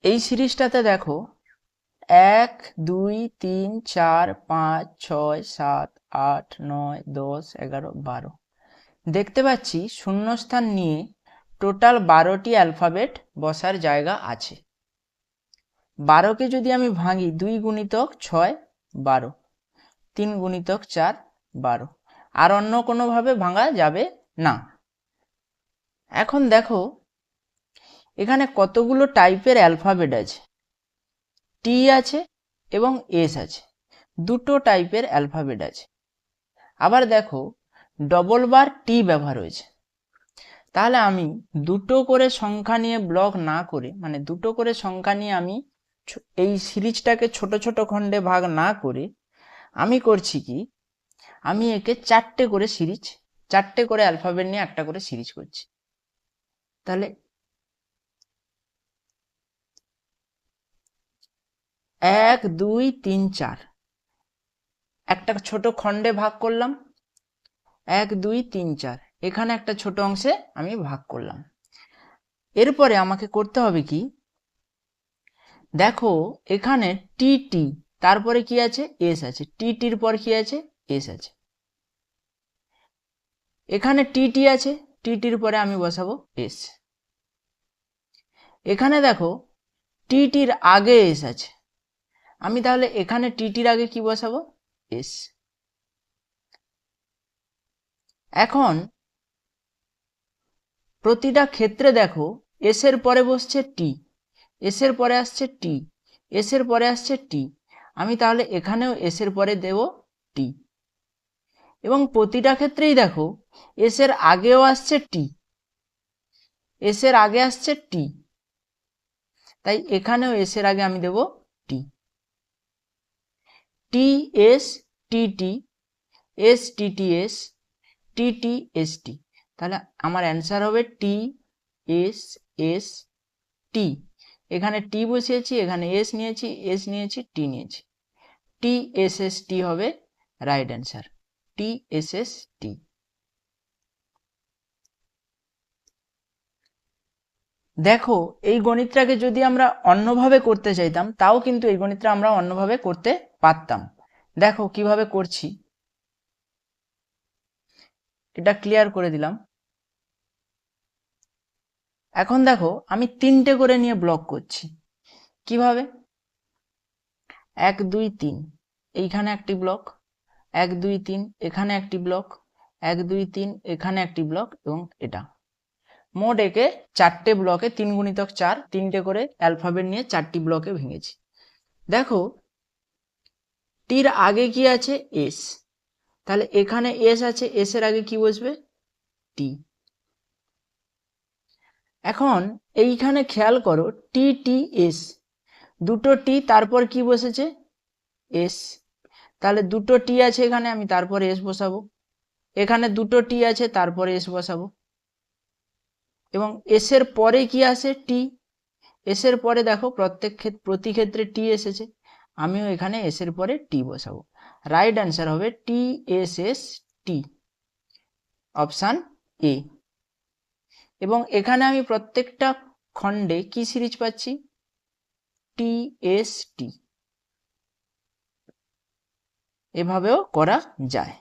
এই সিরিজটাতে দেখো 1 2 3 4 5 6 7 8 9 10 11 12 দেখতে পাচ্ছি শূন্যস্থান নিয়ে টোটাল 12টি অ্যালফাবেট বসার জায়গা আছে। 12কে যদি আমি ভাঙি 2 গুণিতক 6 12, 3 গুণিতক 4 12, আর অন্য কোনোভাবে ভাঙা যাবে না। এখন দেখো এখানে কতগুলো টাইপের অ্যালফাবেট আছে। টি আছে এবং এস আছে, দুটো টাইপের অ্যালফাবেট আছে। আবার দেখো ডবল বার টি ব্যবহার হয়েছে। তাহলে আমি দুটো করে সংখ্যা নিয়ে ব্লক না করে, মানে দুটো করে সংখ্যা নিয়ে আমি এই সিরিজটাকে ছোট ছোট খণ্ডে ভাগ না করে আমি করছি কি, আমি একে চারটে করে অ্যালফাবেট নিয়ে একটা করে সিরিজ করছি। তাহলে 1 2 3 4 একটা ছোট খণ্ডে ভাগ করলাম, 1 2 3 4 এখানে একটা ছোট অংশে আমি ভাগ করলাম। এরপরে আমাকে করতে হবে কি, দেখো এখানে টি টি তারপরে কি আছে, এস আছে। টি টির পর কি আছে, এস আছে। এখানে টি টি আছে, টি টির পরে আমি বসাবো এস। এখানে দেখো টি টির আগে এস আছে, আমি তাহলে এখানে টি টির আগে কি বসাবো, এস। এখন প্রতিটা ক্ষেত্রে দেখো এস এর পরে বসছে টি, এস এর পরে আসছে টি, এস এর পরে আসছে টি, আমি তাহলে এখানেও এস এর পরে দেব টি। এবং প্রতিটা ক্ষেত্রেই দেখো এস এর আগেও আসছে টি, এস এর আগে আসছে টি, তাই এখানেও এস এর আগে আমি দেব টি। টি এস টি টি, এস টি টি এস, টি টি এস টি। তাহলে আমার অ্যান্সার হবে টি এস এস টি। এখানে টি বসিয়েছি, এখানে এস নিয়েছি, এস নিয়েছি, টি নিয়েছি। টি এস এস টি হবে right answer, T S S T. দেখো এই গণিতটাকে যদি আমরা অন্যভাবে করতে চাইতাম তাও কিন্তু এই গণিতটা আমরা অন্যভাবে করতে পারতাম। দেখো কিভাবে করছি, এটা ক্লিয়ার করে দিলাম। এখন দেখো আমি 3টে করে নিয়ে ব্লক করছি। কিভাবে, 1 2 3 এইখানে একটি ব্লক, 1 2 3 এখানে একটি ব্লক, 1 2 3 এখানে একটি ব্লক, এবং এটা মোট একে 4টে ব্লকে 3 গুণিতক 4, 3টে করে অ্যালফাবেট নিয়ে 4টি ব্লকে ভেঙেছি। দেখো টির আগে কি আছে, এস, তাহলে এখানে এস আছে, এস এর আগে কি বসবে, টি। এখন এইখানে খেয়াল করো টি টি এস, দুটো টি তারপর কি বসেছে, এস, তাহলে দুটো টি আছে এখানে, আমি তারপরে এস বসাবো। এখানে দুটো টি আছে তারপরে এস বসাবো। এবং এস এর পরে কি আসে, টি, এস এর পরে দেখো প্রতি ক্ষেত্রে টি এসেছে, আমিও এখানে এস এর পরে টি বসাবো। রাইট অ্যান্সার হবে T S S T, option A. এবং এখানে আমি প্রত্যেকটা খণ্ডে কি সিরিজ পাচ্ছি, টি এস টি। এভাবেও করা যায়।